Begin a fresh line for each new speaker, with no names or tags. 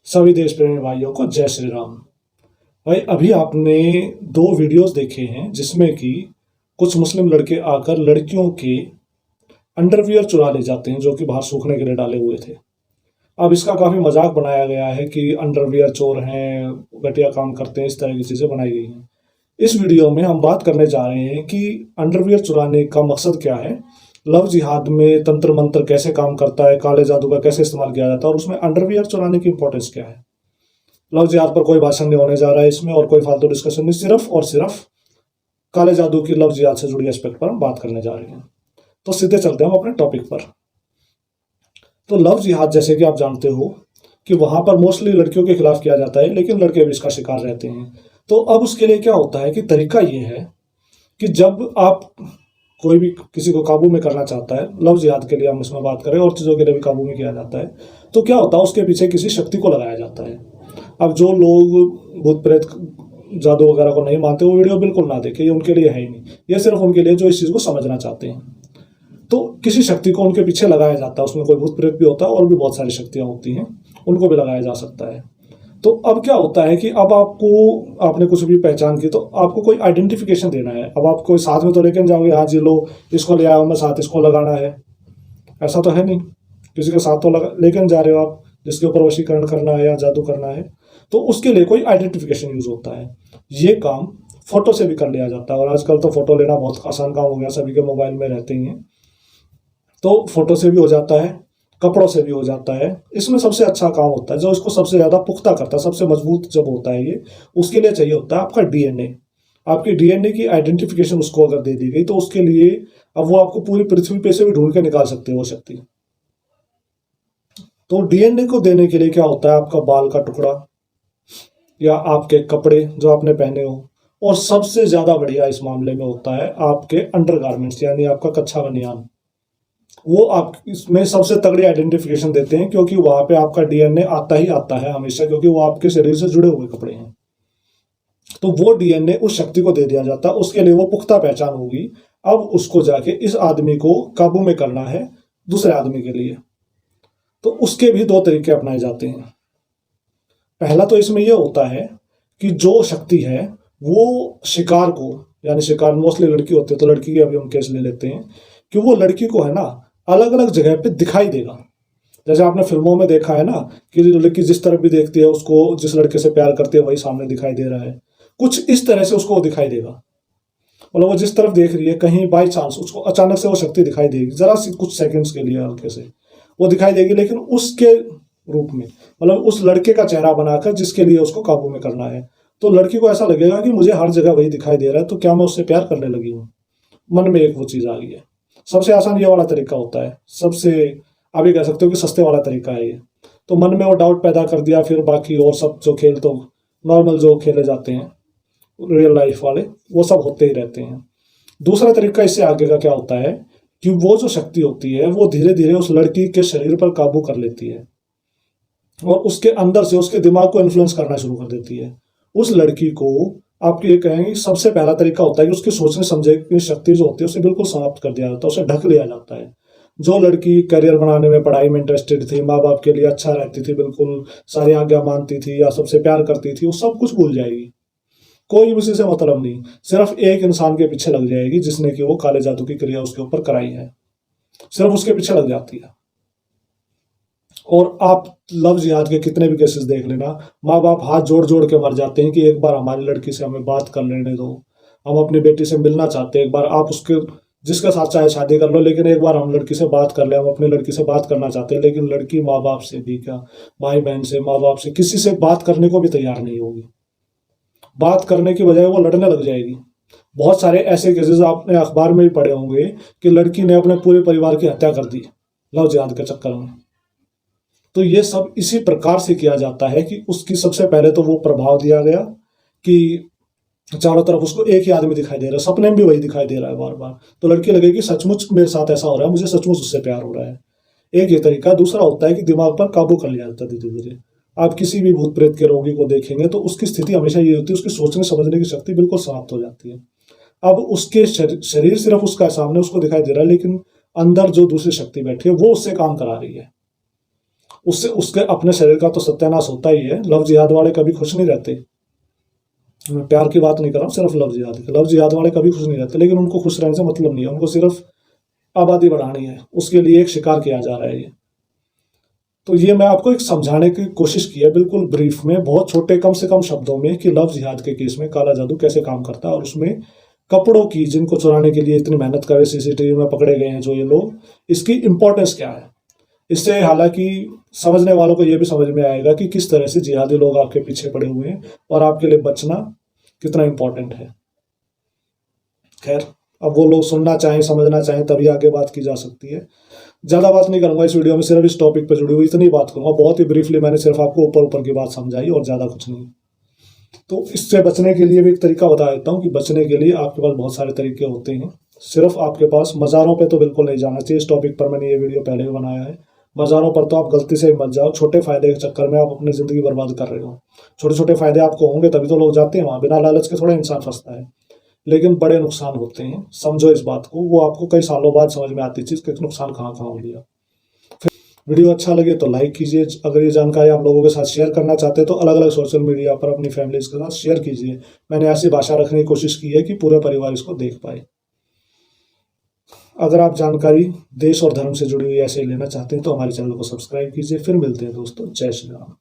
सभी देश प्रेमी भाइयों को जय श्री राम। भाई अभी आपने दो वीडियोस देखे हैं जिसमें कि कुछ मुस्लिम लड़के आकर लड़कियों के अंडरवियर चुरा ले जाते हैं जो कि बाहर सूखने के लिए डाले हुए थे। अब इसका काफी मजाक बनाया गया है कि अंडरवियर चोर हैं, घटिया काम करते हैं, इस तरह की चीजें बनाई गई हैं। इस वीडियो में हम बात करने जा रहे हैं कि अंडरवियर चुराने का मकसद क्या है, लव जिहाद में तंत्र मंत्र कैसे काम करता है, काले जादू का कैसे इस्तेमाल किया जाता है और उसमें अंडरवियर चुराने की इंपॉर्टेंस क्या है। लव जिहाद पर कोई भाषण नहीं होने जा रहा है इसमें और कोई फालतू डिस्कशन नहीं, सिर्फ और सिर्फ काले जादू की लव जिहाद से जुड़ी एस्पेक्ट पर हम बात करने जा रहे हैं। तो सीधे चलते हैं हम अपने टॉपिक पर। तो लव जिहाद जैसे कि आप जानते हो कि वहां पर मोस्टली लड़कियों के खिलाफ किया जाता है, लेकिन लड़के भी इसका शिकार रहते हैं। तो अब उसके लिए क्या होता है कि तरीका ये है कि जब आप कोई भी किसी को काबू में करना चाहता है, लव जिहाद के लिए हम इसमें बात करें और चीज़ों के लिए भी काबू में किया जाता है, तो क्या होता है उसके पीछे किसी शक्ति को लगाया जाता है। अब जो लोग भूत प्रेत जादू वगैरह को नहीं मानते वो वीडियो बिल्कुल ना देखें, ये उनके लिए है ही नहीं, ये सिर्फ उनके लिए जो इस चीज़ को समझना चाहते हैं। तो किसी शक्ति को उनके पीछे लगाया जाता है, उसमें कोई भूत प्रेत भी होता है और भी बहुत सारी शक्तियाँ होती हैं, उनको भी लगाया जा सकता है। तो अब क्या होता है कि अब आपने कुछ भी पहचान की तो आपको कोई आइडेंटिफिकेशन देना है। अब आप कोई साथ में तो लेकर जाओगे, हाँ जी लो इसको ले आओ, मैं साथ इसको लगाना है, ऐसा तो है नहीं। किसी के साथ तो लेकर जा रहे हो आप जिसके ऊपर वशीकरण करना है या जादू करना है, तो उसके लिए कोई आइडेंटिफिकेशन यूज होता है। ये काम फोटो से भी कर लिया जाता है और आजकल तो फोटो लेना बहुत आसान काम हो गया, सभी के मोबाइल में रहते ही हैं, तो फोटो से भी हो जाता है, कपड़ों से भी हो जाता है। इसमें सबसे अच्छा काम होता है, जो इसको सबसे ज्यादा पुख्ता करता है, सबसे मजबूत जब होता है ये, उसके लिए चाहिए होता है आपका डीएनए। आपकी डीएनए की आइडेंटिफिकेशन उसको अगर दे दी गई तो उसके लिए अब वो आपको पूरी पृथ्वी पे से भी ढूंढ के निकाल सकते हैं वो शक्ति। तो डीएनए को देने के लिए क्या होता है, आपका बाल का टुकड़ा या आपके कपड़े जो आपने पहने हो, और सबसे ज्यादा बढ़िया इस मामले में होता है आपके अंडरगारमेंट्स यानी आपका कच्छा बनियान। वो आप इसमें सबसे तगड़ी आइडेंटिफिकेशन देते हैं क्योंकि वहां पे आपका डीएनए आता ही आता है हमेशा, क्योंकि वो आपके शरीर से जुड़े हुए कपड़े हैं। तो वो डीएनए उस शक्ति को दे दिया जाता है, उसके लिए वो पुख्ता पहचान होगी। अब उसको जाके इस आदमी को काबू में करना है दूसरे आदमी के लिए, तो उसके भी दो तरीके अपनाए जाते हैं। पहला तो इसमें यह होता है कि जो शक्ति है वो शिकार को, यानी शिकार मोस्टली लड़की होती है तो लड़की के अभी हम केस ले लेते हैं, कि वो लड़की को है ना अलग अलग जगह पे दिखाई देगा। जैसे आपने फिल्मों में देखा है ना कि लड़की जिस तरफ भी देखती है उसको जिस लड़के से प्यार करती है वही सामने दिखाई दे रहा है, कुछ इस तरह से उसको दिखाई देगा। मतलब वो जिस तरफ देख रही है कहीं बाई चांस उसको अचानक से वो शक्ति दिखाई देगी, जरा सी कुछ सेकंड्स के लिए हल्के से वो दिखाई देगी, लेकिन उसके रूप में, मतलब उस लड़के का चेहरा बनाकर जिसके लिए उसको काबू में करना है। तो लड़की को ऐसा लगेगा कि मुझे हर जगह वही दिखाई दे रहा है, तो क्या मैं उससे प्यार करने लगी हूँ। मन में एक वो चीज आ गई है। सबसे आसान ये वाला तरीका होता है, सबसे आप ये कह सकते हो कि सस्ते वाला तरीका है ये। तो मन में वो डाउट पैदा कर दिया, फिर बाकी और सब जो खेल तो नॉर्मल जो खेले जाते हैं रियल लाइफ वाले वो सब होते ही रहते हैं। दूसरा तरीका इससे आगे का क्या होता है कि वो जो शक्ति होती है वो धीरे धीरे उस लड़की के शरीर पर काबू कर लेती है और उसके अंदर से उसके दिमाग को इन्फ्लुएंस करना शुरू कर देती है। उस लड़की को आप ये कहेंगे सबसे पहला तरीका होता है कि उसकी सोचने समझने की शक्ति जो होती है उसे बिल्कुल समाप्त कर दिया जाता है, उसे ढक लिया जाता है। जो लड़की करियर बनाने में पढ़ाई में इंटरेस्टेड थी, माँ बाप के लिए अच्छा रहती थी, बिल्कुल सारी आज्ञा मानती थी या सबसे प्यार करती थी, वो सब कुछ भूल जाएगी। कोई उसी से मतलब नहीं, सिर्फ एक इंसान के पीछे लग जाएगी जिसने कि वो काले जादू की क्रिया उसके ऊपर कराई है, सिर्फ उसके पीछे लग जाती है। और आप लव जिहाद के कितने भी केसेस देख लेना, माँ बाप हाथ जोड़ जोड़ के मर जाते हैं कि एक बार हमारी लड़की से हमें बात कर लेने दो, हम अपनी बेटी से मिलना चाहते हैं, एक बार आप उसके जिसके साथ चाहे शादी कर लो, लेकिन एक बार हम लड़की से बात कर ले, हम अपनी लड़की से बात करना चाहते हैं। लेकिन लड़की माँ बाप से भी क्या, भाई बहन से, माँ बाप से, किसी से बात करने को भी तैयार नहीं होगी। बात करने की बजाय वो लड़ने लग जाएगी। बहुत सारे ऐसे केसेस आपने अखबार में भी पढ़े होंगे कि लड़की ने अपने पूरे परिवार की हत्या कर दी लव जिहाद के चक्कर में। तो ये सब इसी प्रकार से किया जाता है कि उसकी सबसे पहले तो वो प्रभाव दिया गया कि चारों तरफ उसको एक ही आदमी दिखाई दे रहा है, सपने में भी वही दिखाई दे रहा है बार बार, तो लड़की लगेगी सचमुच मेरे साथ ऐसा हो रहा है, मुझे सचमुच उससे प्यार हो रहा है। एक ये तरीका। दूसरा होता है कि दिमाग पर काबू कर लिया जाता है धीरे धीरे। आप किसी भी भूत प्रेत के रोगी को देखेंगे तो उसकी स्थिति हमेशा ये होती है, उसकी सोचने समझने की शक्ति बिल्कुल समाप्त हो जाती है। अब उसके शरीर सिर्फ उसका सामने उसको दिखाई दे रहा है, लेकिन अंदर जो दूसरी शक्ति बैठी है वो उससे काम करा रही है। उससे उसके अपने शरीर का तो सत्यानाश होता ही है। लव जिहाद वाले कभी खुश नहीं रहते। मैं प्यार की बात नहीं कर रहा हूँ, सिर्फ लव जिहाद की। लव जिहाद वाले कभी खुश नहीं रहते, लेकिन उनको खुश रहने से मतलब नहीं है, उनको सिर्फ आबादी बढ़ानी है, उसके लिए एक शिकार किया जा रहा है ये। तो ये मैं आपको एक समझाने की कोशिश की है बिल्कुल ब्रीफ में, बहुत छोटे कम से कम शब्दों में, कि लव जिहाद के केस में काला जादू कैसे काम करता है, और उसमें कपड़ों की जिनको चुराने के लिए इतनी मेहनत करे, सीसीटीवी में पकड़े गए हैं जो ये लोग, इसकी इंपॉर्टेंस क्या है। इससे हालांकि समझने वालों को ये भी समझ में आएगा कि किस तरह से जिहादी लोग आपके पीछे पड़े हुए हैं और आपके लिए बचना कितना इंपॉर्टेंट है। खैर, अब वो लोग सुनना चाहें, समझना चाहें, तभी आगे बात की जा सकती है। ज़्यादा बात नहीं करूंगा इस वीडियो में, सिर्फ इस टॉपिक पर जुड़ी हुई इतनी बात करूंगा। बहुत ही ब्रीफली मैंने सिर्फ आपको ऊपर ऊपर की बात समझाई और ज़्यादा कुछ नहीं। तो इससे बचने के लिए भी एक तरीका बता देता हूँ कि बचने के लिए आपके पास बहुत सारे तरीके होते हैं। सिर्फ आपके पास मज़ारों पे तो बिल्कुल नहीं जाना चाहिए। इस टॉपिक पर मैंने ये वीडियो पहले भी बनाया है। मज़ारों पर तो आप गलती से मत जाओ, छोटे फायदे के चक्कर में आप अपनी ज़िंदगी बर्बाद कर रहे हो। छोटे छोटे फायदे आपको होंगे तभी तो लोग जाते हैं वहाँ, बिना लालच के थोड़ा इंसान फंसता है। लेकिन बड़े नुकसान होते हैं, समझो इस बात को। वो आपको कई सालों बाद समझ में आती चीज़ कि नुकसान कहाँ कहाँ हो लिया। वीडियो अच्छा लगे तो लाइक कीजिए। अगर ये जानकारी आप लोगों के साथ शेयर करना चाहते हैं तो अलग अलग सोशल मीडिया पर अपनी फैमिलीज के साथ शेयर कीजिए। मैंने ऐसी भाषा रखने की कोशिश की है कि पूरे परिवार इसको देख पाए। अगर आप जानकारी देश और धर्म से जुड़ी हुई ऐसे लेना चाहते हैं तो हमारे चैनल को सब्सक्राइब कीजिए। फिर मिलते हैं दोस्तों, जय श्री राम।